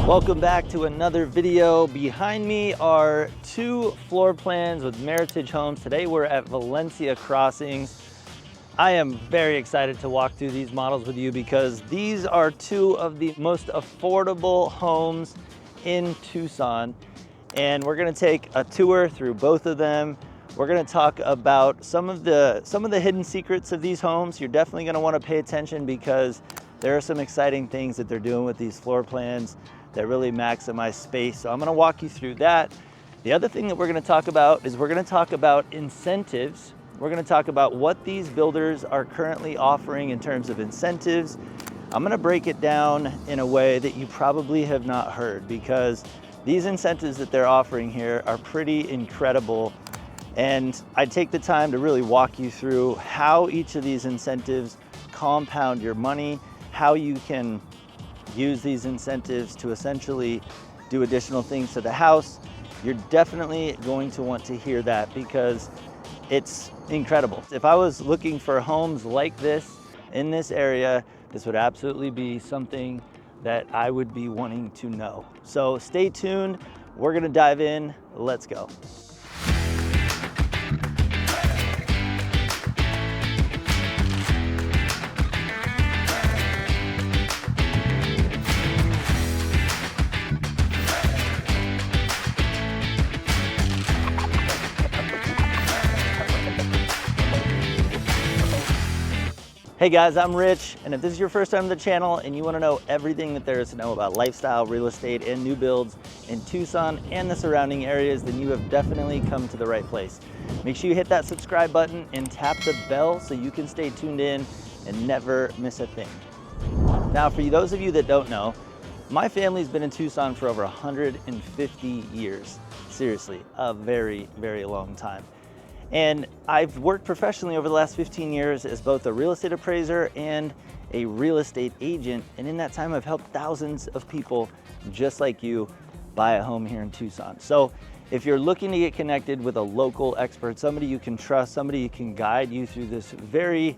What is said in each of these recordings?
Welcome back to another video. Behind me are two floor plans with Meritage Homes. Today we're at Valencia Crossings. I am very excited to walk through these models with you because these are two of the most affordable homes in Tucson. And we're gonna take a tour through both of them. We're gonna talk about some of the hidden secrets of these homes. You're definitely gonna wanna pay attention because there are some exciting things that they're doing with these floor plans that really maximize space. So I'm gonna walk you through that. The other thing that we're gonna talk about is we're gonna talk about incentives. We're gonna talk about what these builders are currently offering in terms of incentives. I'm gonna break it down in a way that you probably have not heard because these incentives that they're offering here are pretty incredible. And I take the time to really walk you through how each of these incentives compound your money, how you can use these incentives to essentially do additional things to the house. You're definitely going to want to hear that because it's incredible. If I was looking for homes like this in this area, this would absolutely be something that I would be wanting to know. So stay tuned. We're gonna dive in. Let's go. Hey guys, I'm Rich, and if this is your first time to the channel and you want to know everything that there is to know about lifestyle, real estate, and new builds in Tucson and the surrounding areas, then you have definitely come to the right place. Make sure you hit that subscribe button and tap the bell so you can stay tuned in and never miss a thing. Now, for those of you that don't know, my family's been in Tucson for over 150 years. Seriously, a very, very long time. And I've worked professionally over the last 15 years as both a real estate appraiser and a real estate agent. And in that time, I've helped thousands of people just like you buy a home here in Tucson. So if you're looking to get connected with a local expert, somebody you can trust, somebody who can guide you through this very,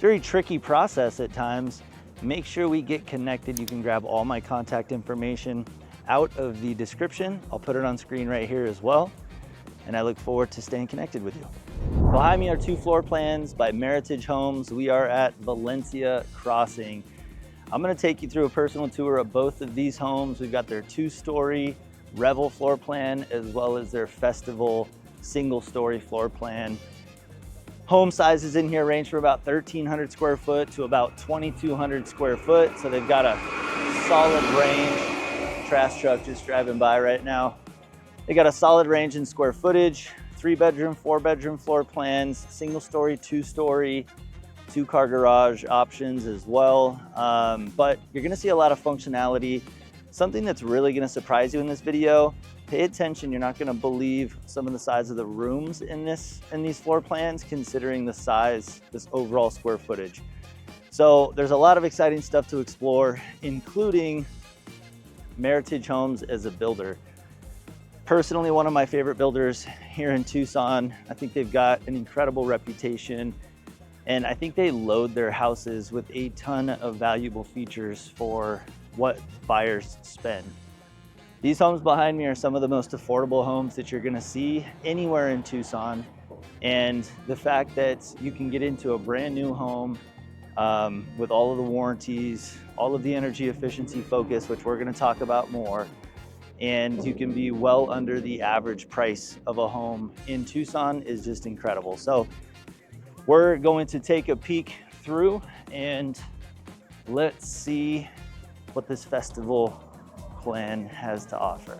very tricky process at times, make sure we get connected. You can grab all my contact information out of the description. I'll put it on screen right here as well. And I look forward to staying connected with you. Behind me are two floor plans by Meritage Homes. We are at Valencia Crossing. I'm gonna take you through a personal tour of both of these homes. We've got their two-story Revel floor plan as well as their Festival single-story floor plan. Home sizes in here range from about 1,300 square foot to about 2,200 square foot. So they've got a solid range. Trash truck just driving by right now. They got a solid range in square footage, 3-bedroom, 4-bedroom floor plans, single story, 2-story, 2-car garage options as well. But you're gonna see a lot of functionality. Something that's really gonna surprise you in this video, pay attention, you're not gonna believe some of the size of the rooms in these floor plans, considering the size, this overall square footage. So there's a lot of exciting stuff to explore, including Meritage Homes as a builder. Personally, one of my favorite builders here in Tucson. I think they've got an incredible reputation, and I think they load their houses with a ton of valuable features for what buyers spend. These homes behind me are some of the most affordable homes that you're gonna see anywhere in Tucson. And the fact that you can get into a brand new home with all of the warranties, all of the energy efficiency focus, which we're gonna talk about more, and you can be well under the average price of a home in Tucson is just incredible. So we're going to take a peek through and let's see what this Festival plan has to offer.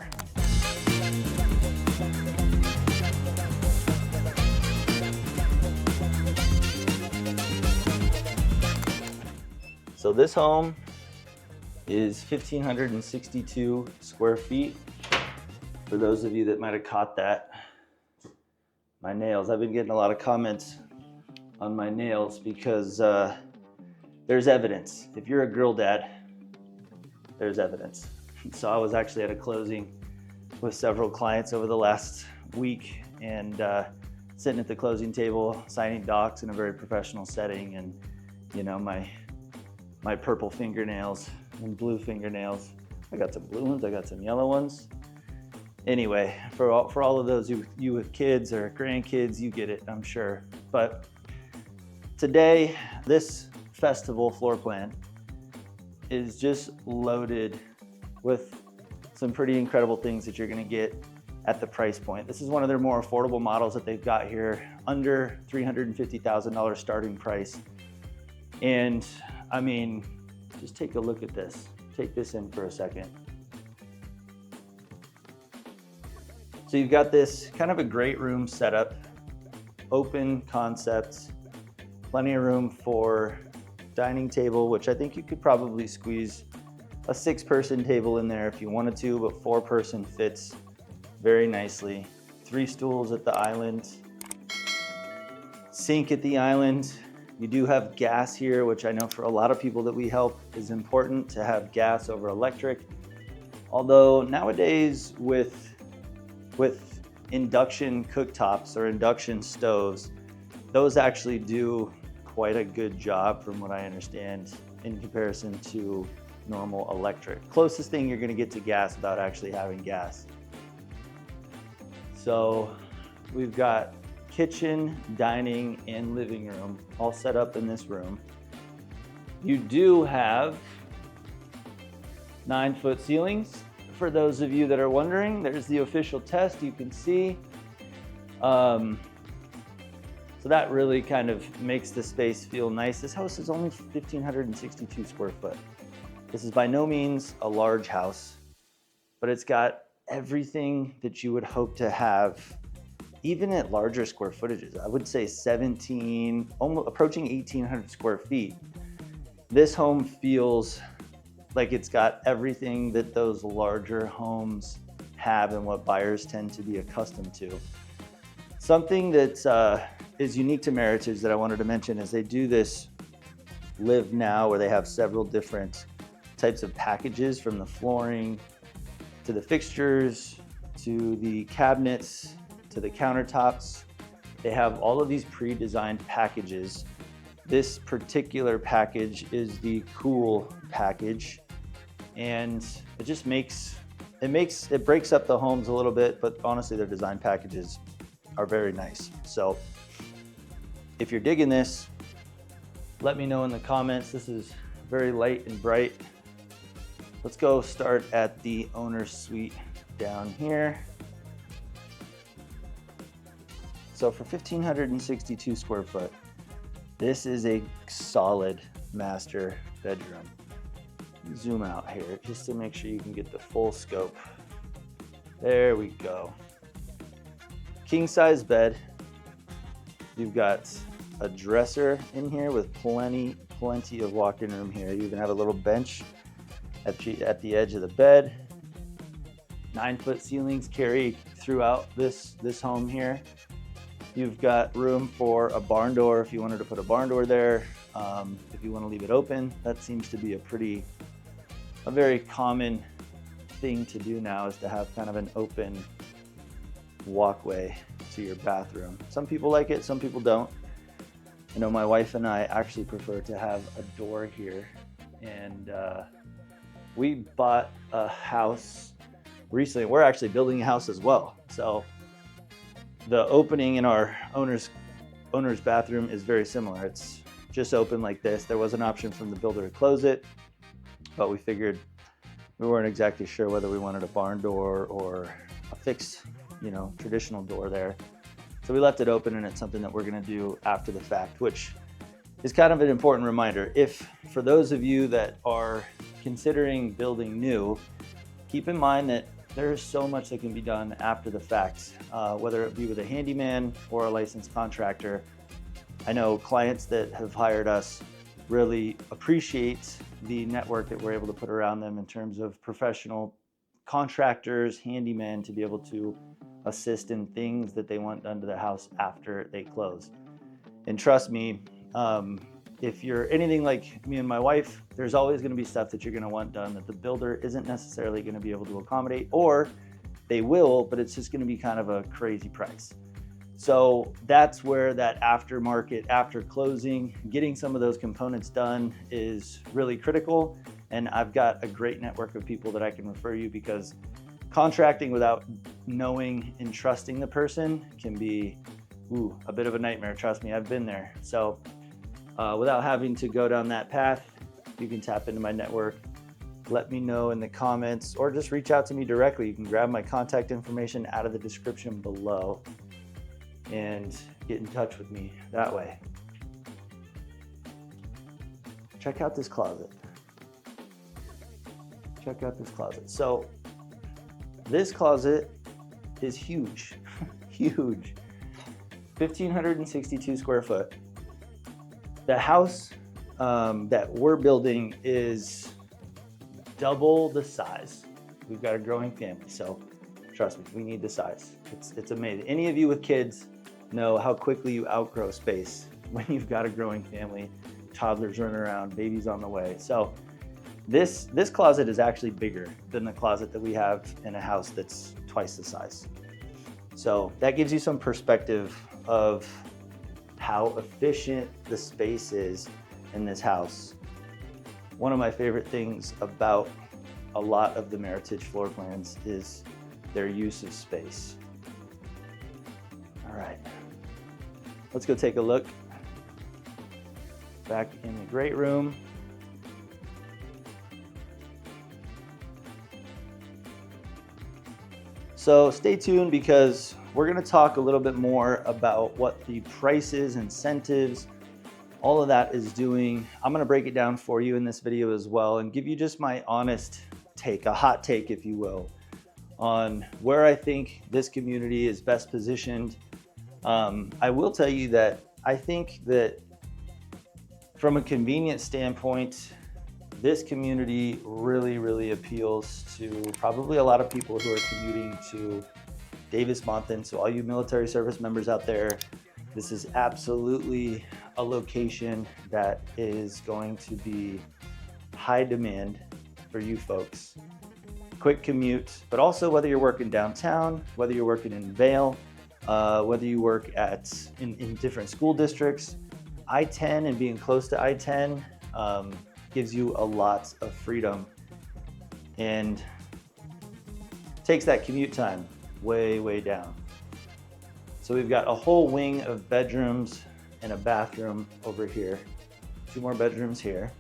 So this home is 1,562 square feet. For those of you that might have caught that, my nails. I've been getting a lot of comments on my nails because there's evidence. If you're a girl dad, there's evidence. So I was actually at a closing with several clients over the last week and sitting at the closing table, signing docs in a very professional setting, and you know, my purple fingernails and blue fingernails I got some blue ones, I got some yellow ones. Anyway, for all of those you with kids or grandkids, you get it, I'm sure. But today, this festival floor plan is just loaded with some pretty incredible things that you're gonna get at the price point. This is one of their more affordable models that they've got here, under $350,000 starting price. And I mean, just take a look at this. Take this in for a second. So you've got this kind of a great room setup, open concept, plenty of room for dining table, which I think you could probably squeeze a 6-person table in there if you wanted to, but 4-person fits very nicely. 3 stools at the island, sink at the island. You do have gas here, which I know for a lot of people that we help is important to have gas over electric. Although nowadays with induction cooktops or induction stoves, those actually do quite a good job from what I understand in comparison to normal electric. Closest thing you're gonna get to gas without actually having gas. So we've got kitchen, dining, and living room all set up in this room. You do have 9-foot ceilings. For those of you that are wondering, there's the official test you can see. So that really kind of makes the space feel nice. This house is only 1,562 square foot. This is by no means a large house, but it's got everything that you would hope to have, even at larger square footages. I would say 17, almost approaching 1,800 square feet. This home feels like it's got everything that those larger homes have and what buyers tend to be accustomed to. Something that is unique to Meritage that I wanted to mention is they do this Live Now, where they have several different types of packages, from the flooring to the fixtures to the cabinets to the countertops. They have all of these pre-designed packages. This particular package is the cool package, and it just it breaks up the homes a little bit, but honestly their design packages are very nice. So if you're digging this, let me know in the comments. This is very light and bright. Let's go start at the owner's suite down here. So for 1,562 square foot, this is a solid master bedroom. Zoom out here just to make sure you can get the full scope. There we go. King size bed. You've got a dresser in here with plenty of walk-in room here. You even have a little bench at the edge of the bed. 9-foot ceilings carry throughout this home here. You've got room for a barn door if you wanted to put a barn door there. If you want to leave it open, that seems to be a very common thing to do now, is to have kind of an open walkway to your bathroom. Some people like it, some people don't. I know my wife and I actually prefer to have a door here, and we bought a house recently. We're actually building a house as well. So the opening in our owner's bathroom is very similar. It's just open like this. There was an option from the builder to close it, but we figured we weren't exactly sure whether we wanted a barn door or a fixed, traditional door there. So we left it open, and it's something that we're gonna do after the fact, which is kind of an important reminder. For those of you that are considering building new, keep in mind that there's so much that can be done after the fact, whether it be with a handyman or a licensed contractor. I know clients that have hired us really appreciate the network that we're able to put around them in terms of professional contractors, handymen, to be able to assist in things that they want done to the house after they close. And trust me, if you're anything like me and my wife, there's always going to be stuff that you're going to want done that the builder isn't necessarily going to be able to accommodate, or they will, but it's just going to be kind of a crazy price. So that's where that aftermarket, after closing, getting some of those components done is really critical. And I've got a great network of people that I can refer you, because contracting without knowing and trusting the person can be a bit of a nightmare. Trust me, I've been there. So without having to go down that path, you can tap into my network. Let me know in the comments, or just reach out to me directly. You can grab my contact information out of the description below and get in touch with me that way. Check out this closet. Check out this closet. So this closet is huge, huge. 1,562 square foot. The house that we're building is double the size. We've got a growing family, so trust me, we need the size. It's amazing. Any of you with kids know how quickly you outgrow space when you've got a growing family, toddlers running around, babies on the way. So this closet is actually bigger than the closet that we have in a house that's twice the size. So that gives you some perspective of how efficient the space is in this house. One of my favorite things about a lot of the Meritage floor plans is their use of space. All right, let's go take a look back in the great room. So stay tuned, because we're going to talk a little bit more about what the prices, incentives, all of that is doing. I'm going to break it down for you in this video as well, and give you just my honest take, a hot take, if you will, on where I think this community is best positioned. I will tell you that I think that from a convenience standpoint, this community really appeals to probably a lot of people who are commuting to Davis-Monthan. So all you military service members out there, this is absolutely a location that is going to be high demand for you folks. Quick commute, but also whether you're working downtown, whether you're working in Vail, whether you work in different school districts, I-10 and being close to I-10 gives you a lot of freedom and takes that commute time way down. So we've got a whole wing of bedrooms and a bathroom over here. 2 more bedrooms here.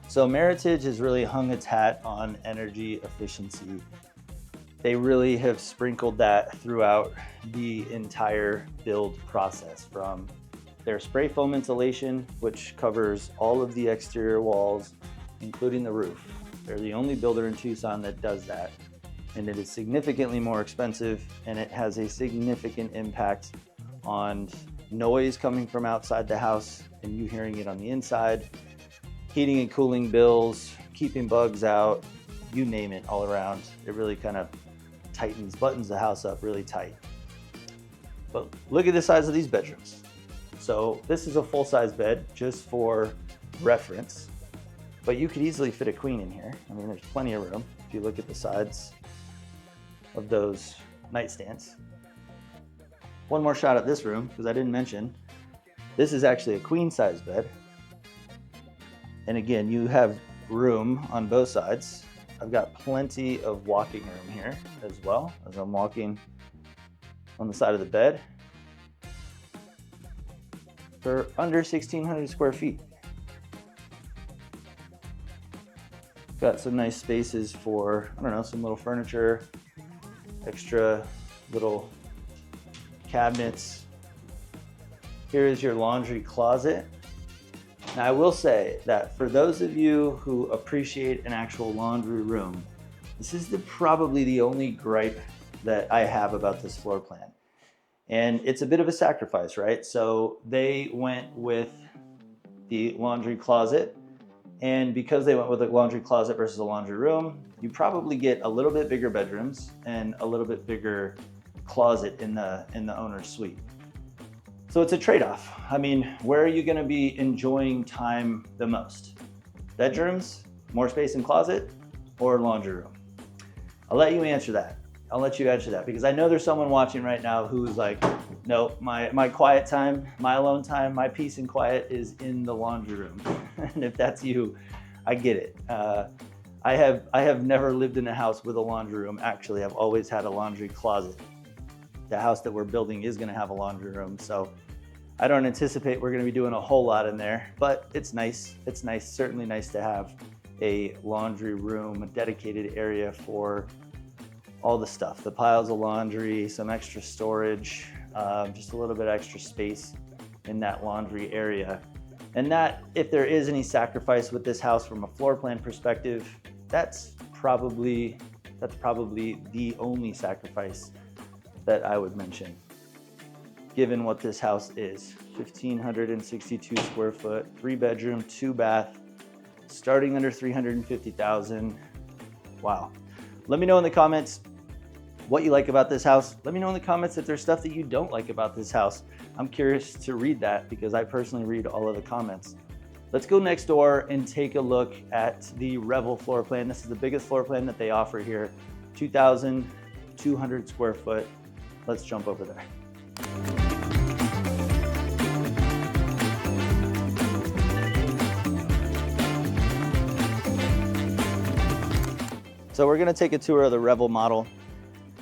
So Meritage has really hung its hat on energy efficiency. They really have sprinkled that throughout the entire build process, from their spray foam insulation, which covers all of the exterior walls, including the roof. They're the only builder in Tucson that does that. And it is significantly more expensive, and it has a significant impact on noise coming from outside the house and you hearing it on the inside, heating and cooling bills, keeping bugs out, you name it, all around. It really kind of buttons the house up really tight. But look at the size of these bedrooms. So this is a full-size bed, just for reference, but you could easily fit a queen in here. I mean, there's plenty of room if you look at the sides of those nightstands. One more shot at this room, because I didn't mention, this is actually a queen size bed. And again, you have room on both sides. I've got plenty of walking room here as well, as I'm walking on the side of the bed, for under 1,600 square feet. Got some nice spaces for, I don't know, some little furniture, extra little cabinets. Here is your laundry closet. Now, I will say that for those of you who appreciate an actual laundry room, this is probably the only gripe that I have about this floor plan. And it's a bit of a sacrifice, right? So they went with the laundry closet, and because they went with a laundry closet versus a laundry room, you probably get a little bit bigger bedrooms and a little bit bigger closet in the owner's suite. So it's a trade-off. I mean, where are you gonna be enjoying time the most? Bedrooms, more space in closet, or laundry room? I'll let you answer that. I'll let you answer that, because I know there's someone watching right now who's like, no, my quiet time, my alone time, my peace and quiet is in the laundry room. And if that's you, I get it. I have never lived in a house with a laundry room. Actually, I've always had a laundry closet. The house that we're building is gonna have a laundry room, so I don't anticipate we're gonna be doing a whole lot in there, but it's nice. It's nice, certainly nice to have a laundry room, a dedicated area for all the stuff, the piles of laundry, some extra storage, just a little bit extra space in that laundry area. And that, if there is any sacrifice with this house from a floor plan perspective, that's probably the only sacrifice that I would mention, given what this house is. 1,562 square foot, 3-bedroom, 2-bath, starting under $350,000. Wow. Let me know in the comments what you like about this house. Let me know in the comments if there's stuff that you don't like about this house. I'm curious to read that, because I personally read all of the comments. Let's go next door and take a look at the Revel floor plan. This is the biggest floor plan that they offer here, 2,200 square foot. Let's jump over there. So we're gonna take a tour of the Revel model.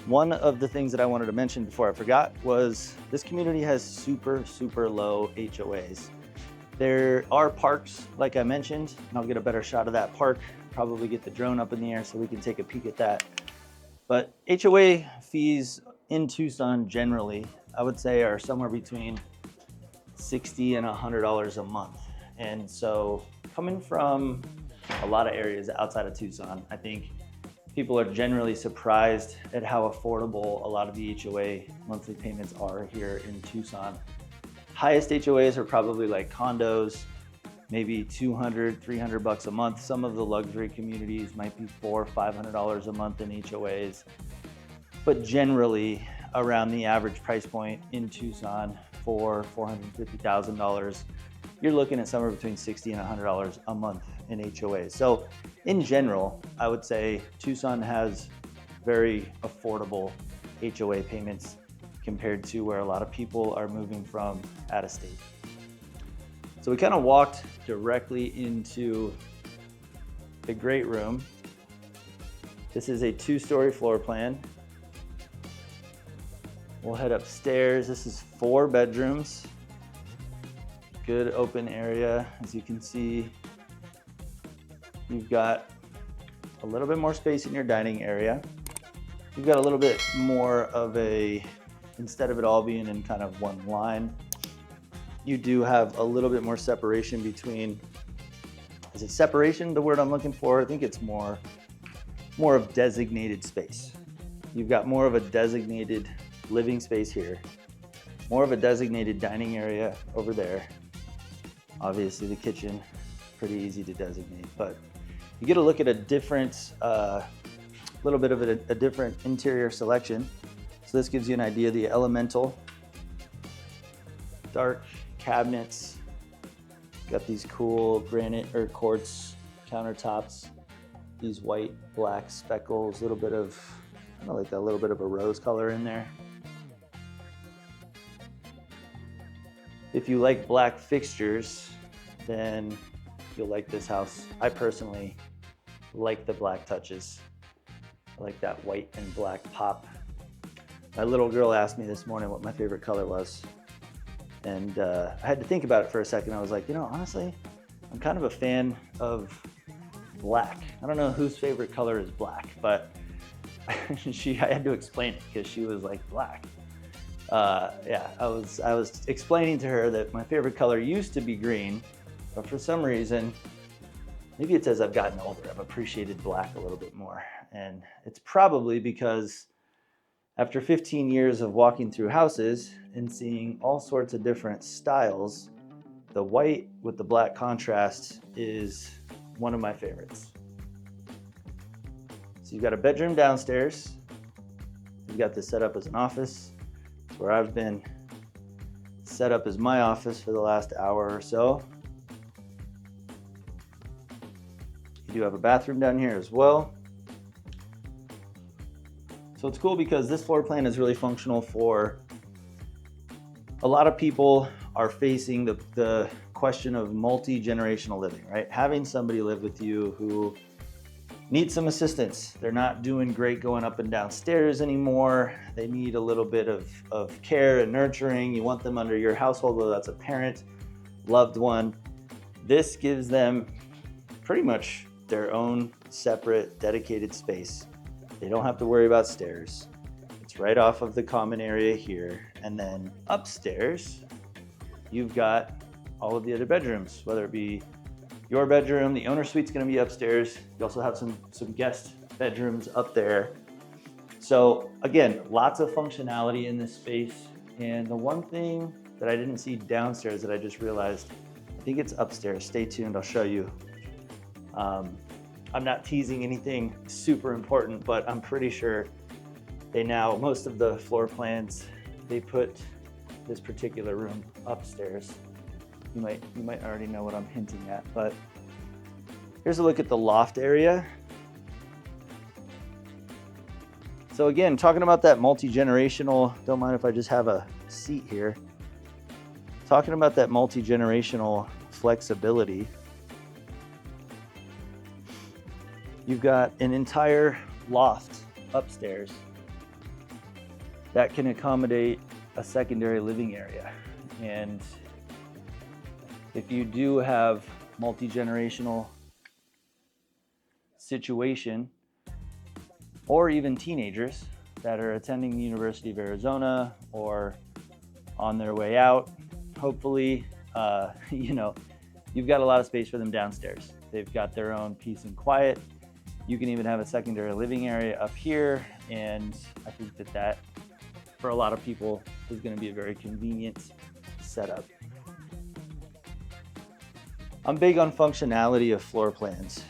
One of the things that I wanted to mention before I forgot was this community has super, super low HOAs. There are parks, like I mentioned, and I'll get a better shot of that park, probably get the drone up in the air so we can take a peek at that. But HOA fees in Tucson generally, I would say, are somewhere between $60 and $100 a month. And so coming from a lot of areas outside of Tucson, I think people are generally surprised at how affordable a lot of the HOA monthly payments are here in Tucson. Highest HOAs are probably like condos, maybe $200, $300 a month. Some of the luxury communities might be $400 or $500 a month in HOAs. But generally, around the average price point in Tucson for $450,000, you're looking at somewhere between $60 and $100 a month in HOAs. So in general, I would say Tucson has very affordable HOA payments compared to where a lot of people are moving from out of state. So we kind of walked directly into the great room. This is a 2-story floor plan. We'll head upstairs. This is 4 bedrooms. Good open area. As you can see, you've got a little bit more space in your dining area. You've got a little bit more of a, instead of it all being in kind of one line, you do have a little bit more separation between, is it separation the word I'm looking for? I think it's more of designated space. You've got more of a designated living space here, more of a designated dining area over there. Obviously the kitchen, pretty easy to designate, but you get a look at a different, little bit of a different interior selection. So this gives you an idea of the elemental, dark cabinets, got these cool granite or quartz countertops, these white, black speckles, a little bit of, I like a little bit of a rose color in there. If you like black fixtures, then you'll like this house. I personally like the black touches. I like that white and black pop. My little girl asked me this morning what my favorite color was. And I had to think about it for a second. I was like, you know, honestly, I'm kind of a fan of black. I don't know whose favorite color is black, but I had to explain it because she was like, black. Yeah, I was explaining to her that my favorite color used to be green, but for some reason, maybe it's as I've gotten older, I've appreciated black a little bit more. And it's probably because after 15 years of walking through houses and seeing all sorts of different styles, the white with the black contrast is one of my favorites. So you've got a bedroom downstairs. You've got this set up as an office, where I've been set up as my office for the last hour or so. You do have a bathroom down here as well. So it's cool because this floor plan is really functional for a lot of people are facing the question of multi-generational living, right? Having somebody live with you who needs some assistance. They're not doing great going up and down stairs anymore. They need a little bit of care and nurturing. You want them under your household, whether that's a parent, loved one. This gives them pretty much their own separate dedicated space. They don't have to worry about stairs. It's right off of the common area here. And then upstairs, you've got all of the other bedrooms, whether it be your bedroom, the owner suite's gonna be upstairs. You also have some guest bedrooms up there. So again, lots of functionality in this space. And the one thing that I didn't see downstairs that I just realized, I think it's upstairs. Stay tuned, I'll show you. I'm not teasing anything super important, but I'm pretty sure most of the floor plans, they put this particular room upstairs. You might already know what I'm hinting at, but here's a look at the loft area. So again, talking about that multi-generational, don't mind if I just have a seat here. Talking about that multi-generational flexibility. You've got an entire loft upstairs that can accommodate a secondary living area. And if you do have multi-generational situation, or even teenagers that are attending the University of Arizona or on their way out, hopefully, you've got a lot of space for them downstairs. They've got their own peace and quiet. You can even have a secondary living area up here. And I think that for a lot of people is going to be a very convenient setup. I'm big on functionality of floor plans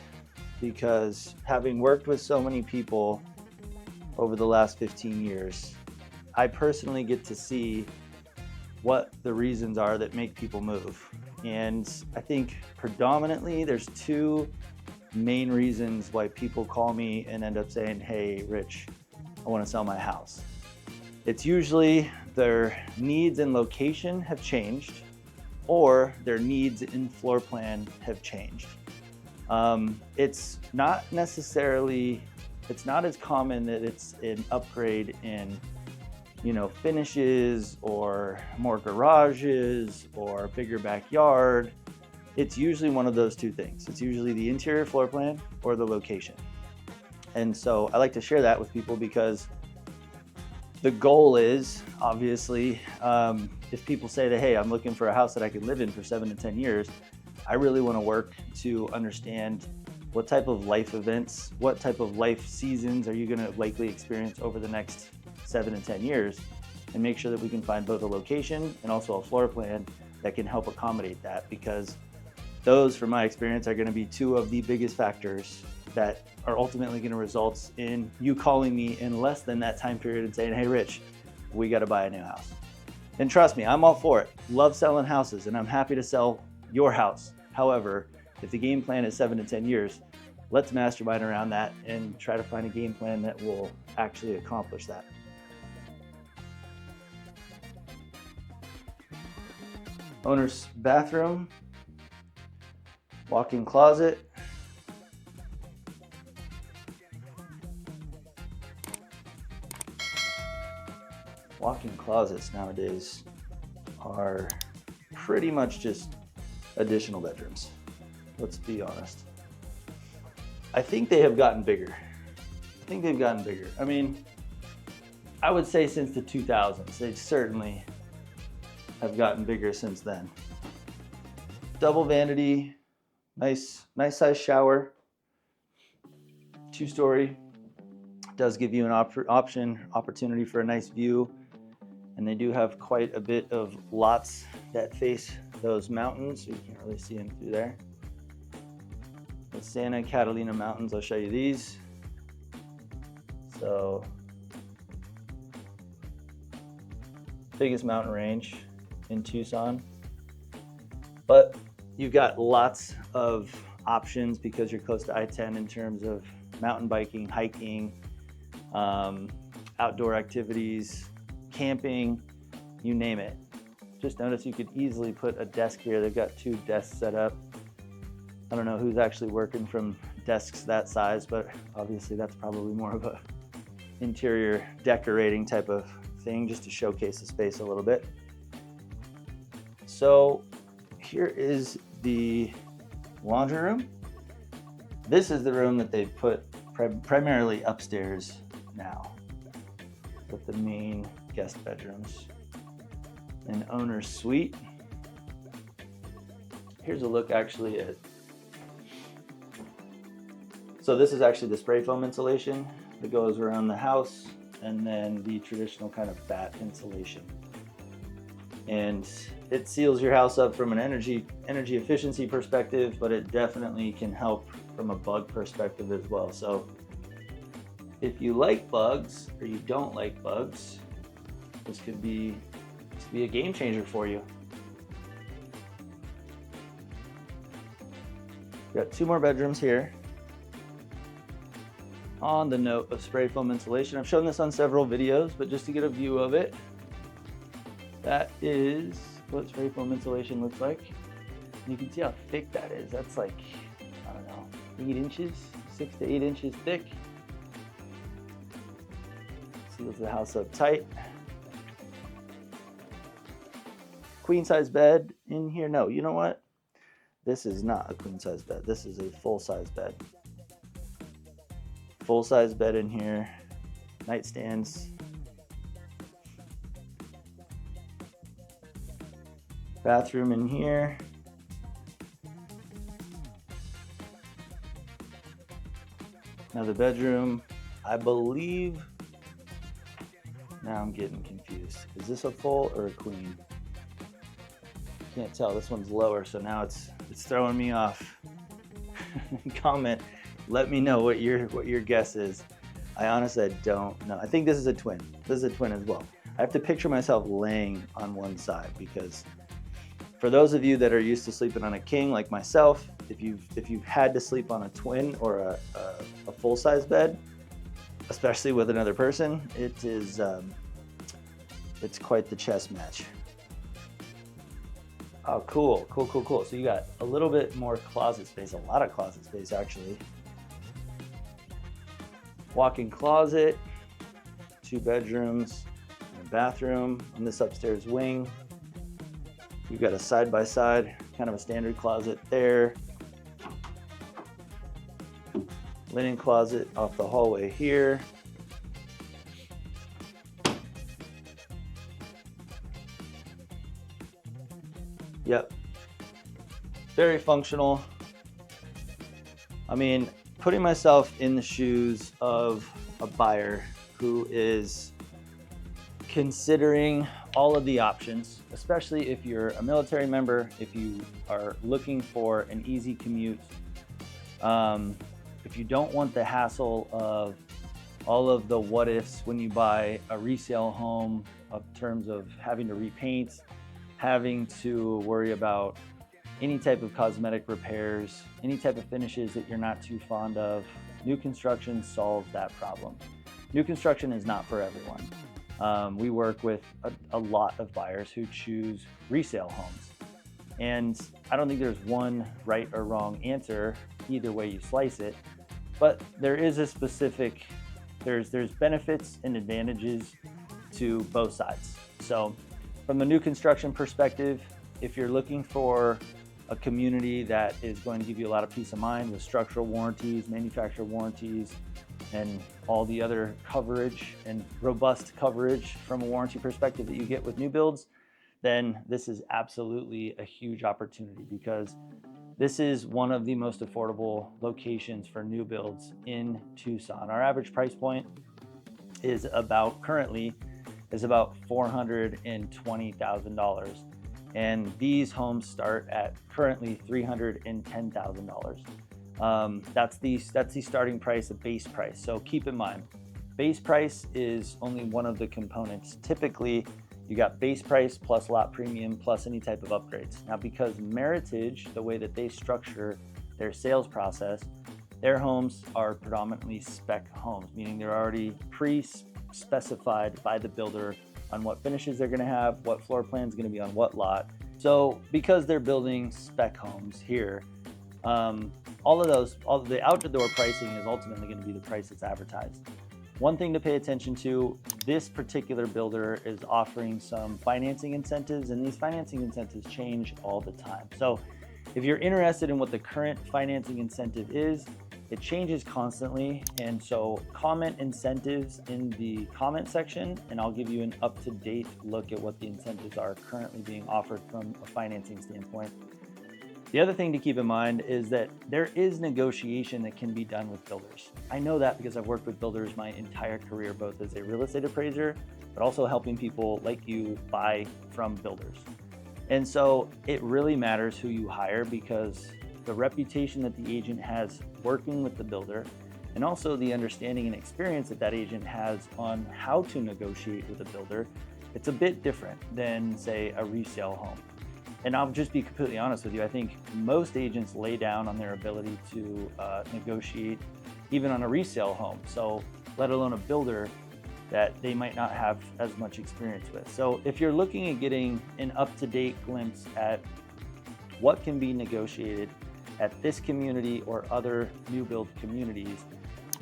because having worked with so many people over the last 15 years, I personally get to see what the reasons are that make people move. And I think predominantly there's two main reasons why people call me and end up saying, hey, Rich, I want to sell my house. It's usually their needs and location have changed, or their needs in floor plan have changed. It's not as common that it's an upgrade in, finishes or more garages or bigger backyard. It's usually one of those two things. It's usually the interior floor plan or the location. And so I like to share that with people because the goal is, obviously, if people say that, hey, I'm looking for a house that I can live in for 7 to 10 years, I really want to work to understand what type of life events, what type of life seasons are you going to likely experience over the next 7 to 10 years, and make sure that we can find both a location and also a floor plan that can help accommodate that, because those, from my experience, are going to be two of the biggest factors that are ultimately going to result in you calling me in less than that time period and saying, hey, Rich, we got to buy a new house. And trust me, I'm all for it. Love selling houses, and I'm happy to sell your house. However, if the game plan is 7 to 10 years, let's mastermind around that and try to find a game plan that will actually accomplish that. Owner's bathroom, walk-in closet. Walk-in closets nowadays are pretty much just additional bedrooms. Let's be honest. I think they have gotten bigger. I mean, I would say since the 2000s, they certainly have gotten bigger since then. Double vanity, nice size shower, 2-story. Does give you an opportunity for a nice view. And they do have quite a bit of lots that face those mountains. You can't really see them through there. The Santa Catalina Mountains, I'll show you these. So, biggest mountain range in Tucson. But you've got lots of options because you're close to I-10 in terms of mountain biking, hiking, outdoor activities, camping, you name it. Just notice you could easily put a desk here. They've got 2 desks set up. I don't know who's actually working from desks that size, but obviously that's probably more of a interior decorating type of thing, just to showcase the space a little bit. So here is the laundry room. This is the room that they've put primarily upstairs now, with the main guest bedrooms. An owner's suite. Here's a look actually at, so this is actually the spray foam insulation that goes around the house, and then the traditional kind of batt insulation. And it seals your house up from an energy efficiency perspective, but it definitely can help from a bug perspective as well. So if you like bugs or you don't like bugs, this could be a game changer for you. We've got 2 more bedrooms here. On the note of spray foam insulation, I've shown this on several videos, but just to get a view of it, that is what spray foam insulation looks like. You can see how thick that is. That's like, I don't know, 8 inches, 6 to 8 inches thick. Seals the house up tight. Queen size bed in here. No, you know what? This is not a queen size bed. This is a full size bed. Full size bed in here. Nightstands. Bathroom in here. Another bedroom. I believe, now I'm getting confused. Is this a full or a queen? Can't tell. This one's lower, so now it's throwing me off. Comment, let me know what your guess is. I honestly don't know. I think this is a twin. This is a twin as well. I have to picture myself laying on one side, because for those of you that are used to sleeping on a king like myself, if you've had to sleep on a twin or a full-size bed, especially with another person, it is it's quite the chess match. Oh, cool. So you got a little bit more closet space, a lot of closet space actually. Walk-in closet, 2 bedrooms, and a bathroom on this upstairs wing. You've got a side-by-side, kind of a standard closet there. Linen closet off the hallway here. Yep, very functional. I mean, putting myself in the shoes of a buyer who is considering all of the options, especially if you're a military member, if you are looking for an easy commute, if you don't want the hassle of all of the what ifs when you buy a resale home, in terms of having to repaint, having to worry about any type of cosmetic repairs, any type of finishes that you're not too fond of, new construction solves that problem. New construction is not for everyone. We work with a lot of buyers who choose resale homes. And I don't think there's one right or wrong answer, either way you slice it, but there is a specific, there's benefits and advantages to both sides. So from the new construction perspective, if you're looking for a community that is going to give you a lot of peace of mind with structural warranties, manufacturer warranties, and all the other coverage and robust coverage from a warranty perspective that you get with new builds, then this is absolutely a huge opportunity, because this is one of the most affordable locations for new builds in Tucson. Our average price point is currently about $420,000. And these homes start at currently $310,000. That's the starting price, the base price. So keep in mind, base price is only one of the components. Typically, you got base price plus lot premium plus any type of upgrades. Now, because Meritage, the way that they structure their sales process, their homes are predominantly spec homes, meaning they're already specified by the builder on what finishes they're gonna have, what floor plan is gonna be on what lot. So because they're building spec homes here, all of the out-the-door pricing is ultimately gonna be the price that's advertised. One thing to pay attention to, this particular builder is offering some financing incentives, and these financing incentives change all the time. So if you're interested in what the current financing incentive is, it changes constantly. And so comment incentives in the comment section, and I'll give you an up-to-date look at what the incentives are currently being offered from a financing standpoint. The other thing to keep in mind is that there is negotiation that can be done with builders. I know that because I've worked with builders my entire career, both as a real estate appraiser, but also helping people like you buy from builders. And so it really matters who you hire, because the reputation that the agent has working with the builder, and also the understanding and experience that that agent has on how to negotiate with a builder, it's a bit different than, say, a resale home. And I'll just be completely honest with you, I think most agents lay down on their ability to negotiate even on a resale home, so let alone a builder that they might not have as much experience with. So if you're looking at getting an up-to-date glimpse at what can be negotiated at this community or other new build communities,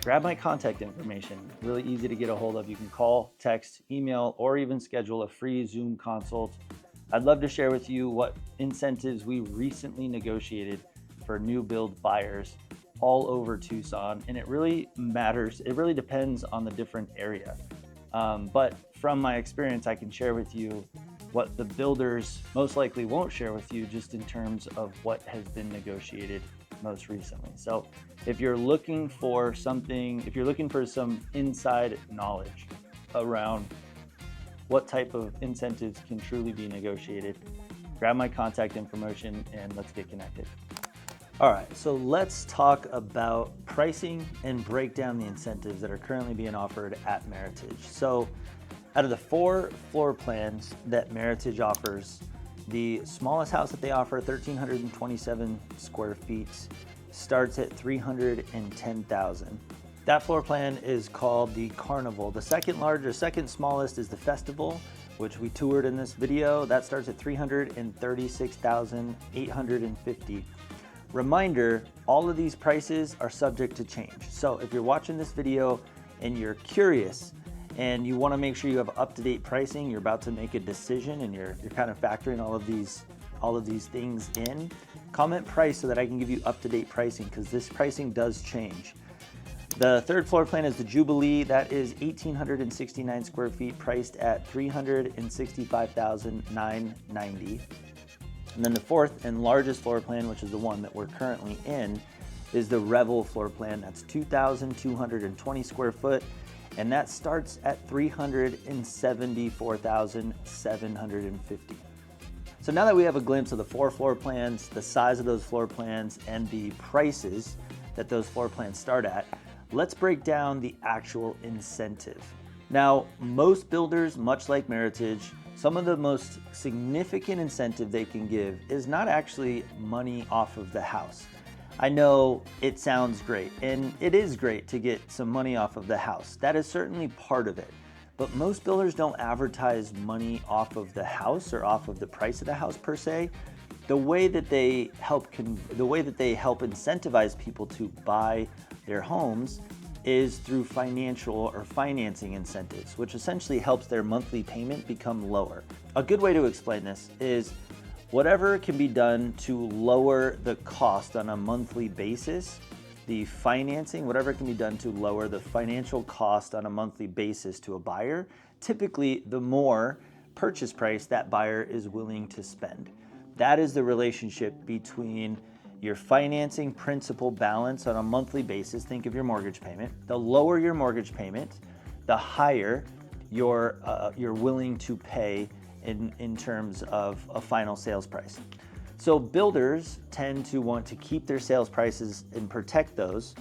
grab my contact information. Really easy to get a hold of. You can call, text, email, or even schedule a free Zoom consult. I'd love to share with you what incentives we recently negotiated for new build buyers all over Tucson. And it really matters. It really depends on the different area. But from my experience, I can share with you what the builders most likely won't share with you, just in terms of what has been negotiated most recently. So if you're looking for something, if you're looking for some inside knowledge around what type of incentives can truly be negotiated, grab my contact information and let's get connected. All right, so let's talk about pricing and break down the incentives that are currently being offered at Meritage. So out of the 4 floor plans that Meritage offers, the smallest house that they offer, 1,327 square feet, starts at $310,000. That floor plan is called the Carnival. The second smallest is the Festival, which we toured in this video. That starts at $336,850. Reminder, all of these prices are subject to change. So if you're watching this video and you're curious and you want to make sure you have up-to-date pricing, you're about to make a decision and you're kind of factoring all of these things in, comment price so that I can give you up-to-date pricing, because this pricing does change. The third floor plan is the Jubilee. That is 1,869 square feet, priced at $365,990. And then the fourth and largest floor plan, which is the one that we're currently in, is the Revel floor plan. That's 2,220 square foot, and that starts at $374,750. So now that we have a glimpse of the 4 floor plans, the size of those floor plans, and the prices that those floor plans start at, let's break down the actual incentive. Now, most builders, much like Meritage, some of the most significant incentive they can give is not actually money off of the house. I know it sounds great, and it is great to get some money off of the house. That is certainly part of it. But most builders don't advertise money off of the house or off of the price of the house per se. The way that they help incentivize people to buy their homes is through financial or financing incentives, which essentially helps their monthly payment become lower. A good way to explain this is whatever can be done to lower the cost on a monthly basis, the financing, whatever can be done to lower the financial cost on a monthly basis to a buyer, typically the more purchase price that buyer is willing to spend. That is the relationship between your financing principal balance on a monthly basis. Think of your mortgage payment. The lower your mortgage payment, the higher you're willing to pay in terms of a final sales price. So builders tend to want to keep their sales prices and protect those.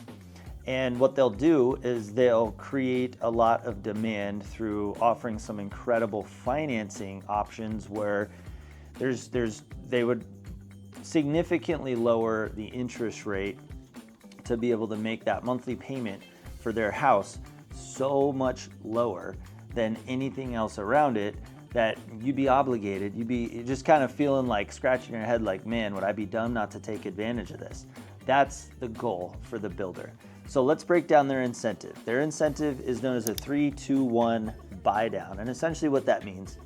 And what they'll do is they'll create a lot of demand through offering some incredible financing options where they would significantly lower the interest rate to be able to make that monthly payment for their house so much lower than anything else around it that you'd be obligated, you'd be just kind of feeling like scratching your head like, man, would I be dumb not to take advantage of this? That's the goal for the builder. So let's break down their incentive. Their incentive is known as a 3-2-1 buy down. And essentially what that means,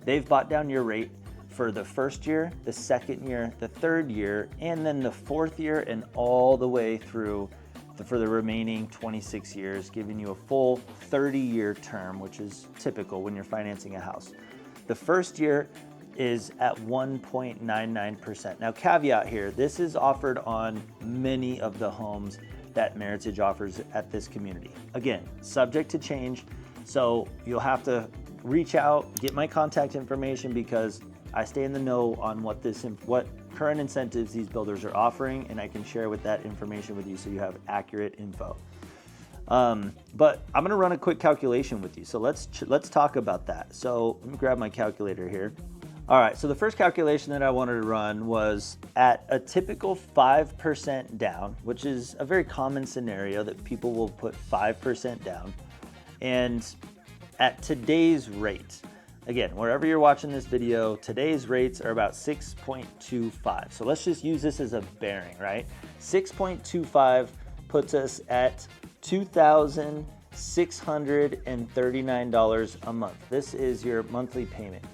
they've bought down your rate for the first year, the second year, the third year, and then the fourth year, and all the way through for the remaining 26 years, giving you a full 30-year term, which is typical when you're financing a house. The first year is at 1.99%. Now, caveat here, this is offered on many of the homes that Meritage offers at this community. Again, subject to change, so you'll have to reach out, get my contact information, because I stay in the know on what current incentives these builders are offering, and I can share with that information with you so you have accurate info. But I'm gonna run a quick calculation with you. So let's talk about that. So let me grab my calculator here. All right, so the first calculation that I wanted to run was at a typical 5% down, which is a very common scenario that people will put 5% down. And at today's rate, again, wherever you're watching this video, today's rates are about 6.25. So let's just use this as a bearing, right? 6.25 puts us at $2,639 a month. This is your monthly payment.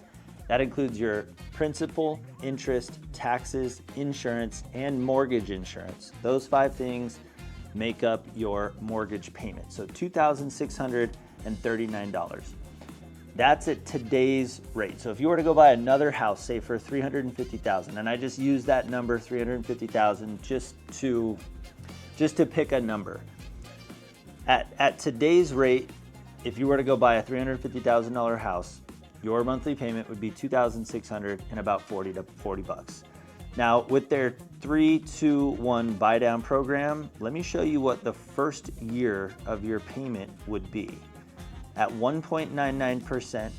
That includes your principal, interest, taxes, insurance, and mortgage insurance. Those 5 things make up your mortgage payment. So $2,639. That's at today's rate. So if you were to go buy another house, say for $350,000, and I just use that number, $350,000, just to pick a number. At today's rate, if you were to go buy a $350,000 house, your monthly payment would be $2,600 and about $40. Now, with their 3-2-1 buy down program, let me show you what the first year of your payment would be. At 1.99%,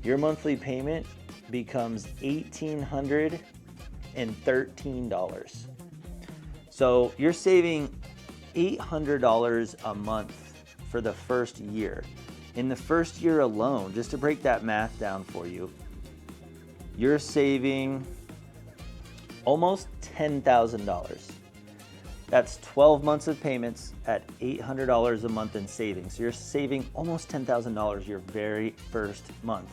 your monthly payment becomes $1,813. So you're saving $800 a month for the first year. In the first year alone, just to break that math down for you, you're saving almost $10,000. That's 12 months of payments at $800 a month in savings. So you're saving almost $10,000 your very first month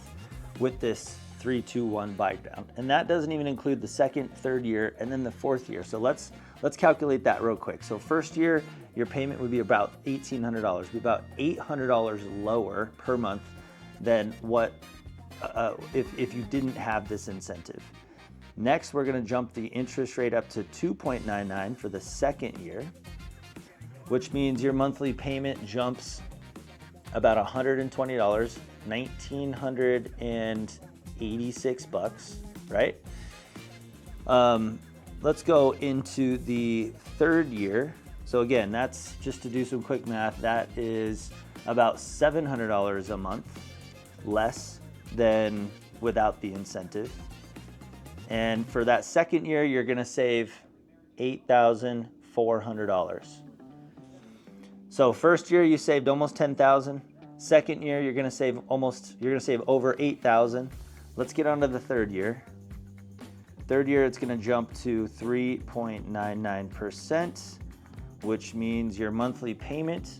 with this 3-2-1 buy down. And that doesn't even include the second, third year, and then the fourth year. So let's calculate that real quick. So first year, your payment would be about $1,800, be about $800 lower per month than what if you didn't have this incentive. Next, we're gonna jump the interest rate up to 2.99 for the second year, which means your monthly payment jumps about $120, $1,986, right? Let's go into the third year. So again, that's just to do some quick math, that is about $700 a month less than without the incentive. And for that second year, you're gonna save $8,400. So first year you saved almost $10,000. Second year, you're gonna save over $8,000. Let's get on to the third year. Third year, it's gonna jump to 3.99%, which means your monthly payment,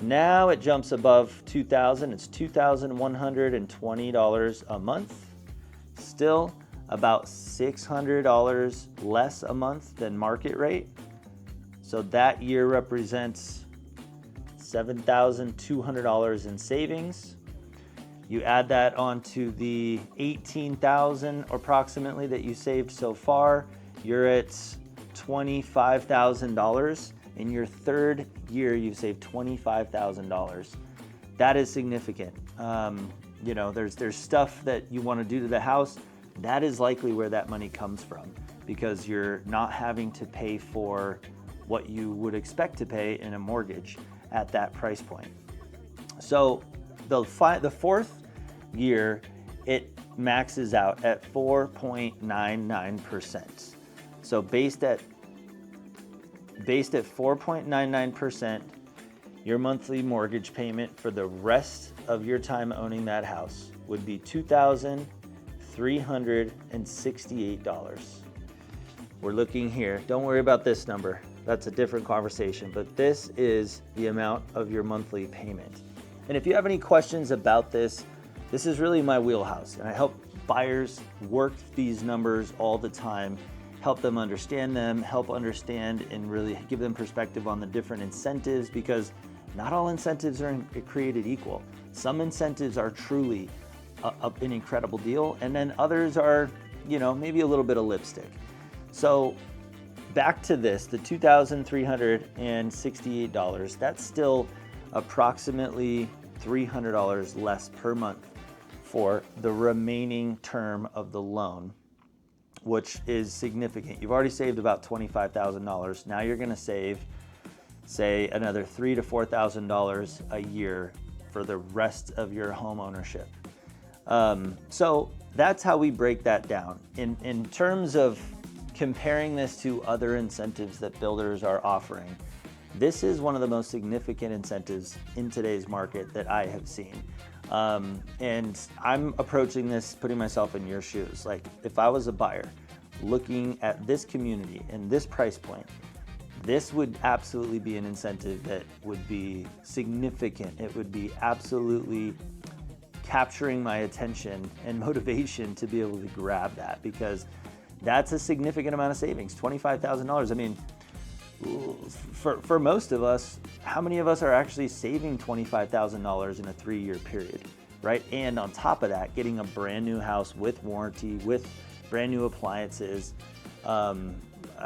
now it jumps above $2,000. It's $2,120 a month. Still about $600 less a month than market rate. So that year represents $7,200 in savings. You add that onto the $18,000 approximately that you saved so far, you're at $25,000. In your third year, you've saved $25,000. That is significant. You know, there's stuff that you want to do to the house. That is likely where that money comes from, because you're not having to pay for what you would expect to pay in a mortgage at that price point. So the fourth year, it maxes out at 4.99%. So based at 4.99%, your monthly mortgage payment for the rest of your time owning that house would be $2,368. We're looking here. Don't worry about this number. That's a different conversation, but this is the amount of your monthly payment. And if you have any questions about this, this is really my wheelhouse, and I help buyers work these numbers all the time, help them understand them, help understand and really give them perspective on the different incentives, because not all incentives are created equal. Some incentives are truly an incredible deal, and then others are, you know, maybe a little bit of lipstick. So back to this, the $2,368, that's still approximately $300 less per month for the remaining term of the loan, which is significant. You've already saved about $25,000. Now you're gonna save, say, another $3,000 to $4,000 a year for the rest of your home ownership. So that's how we break that down. In terms of comparing this to other incentives that builders are offering, this is one of the most significant incentives in today's market that I have seen. And I'm approaching this, putting myself in your shoes. Like, if I was a buyer looking at this community and this price point, this would absolutely be an incentive that would be significant. It would be absolutely capturing my attention and motivation to be able to grab that, because that's a significant amount of savings, $25,000. I mean, for most of us, how many of us are actually saving $25,000 in a 3-year period, right? And on top of that, getting a brand new house with warranty, with brand new appliances. I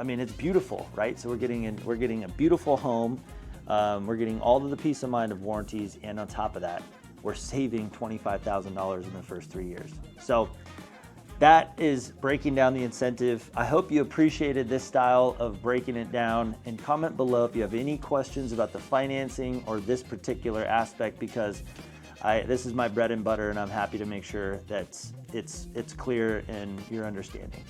mean, it's beautiful, right? So we're getting a beautiful home. We're getting all of the peace of mind of warranties, and on top of that, we're saving $25,000 in the first 3 years. So that is breaking down the incentive. I hope you appreciated this style of breaking it down, and comment below if you have any questions about the financing or this particular aspect, because this is my bread and butter, and I'm happy to make sure that it's clear in your understanding.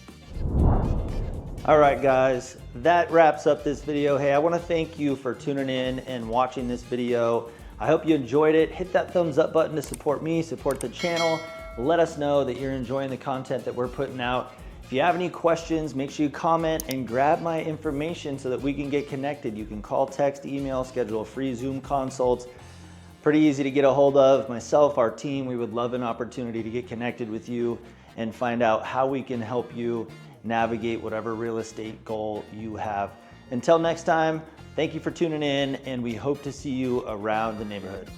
All right, guys, that wraps up this video. Hey, I want to thank you for tuning in and watching this video. I hope you enjoyed it. Hit that thumbs up button to support me, support the channel. Let us know that you're enjoying the content that we're putting out. If you have any questions, make sure you comment and grab my information so that we can get connected. You can call, text, email, schedule a free Zoom consult. Pretty easy to get a hold of. Myself, our team, we would love an opportunity to get connected with you and find out how we can help you navigate whatever real estate goal you have. Until next time, thank you for tuning in, and we hope to see you around the neighborhood.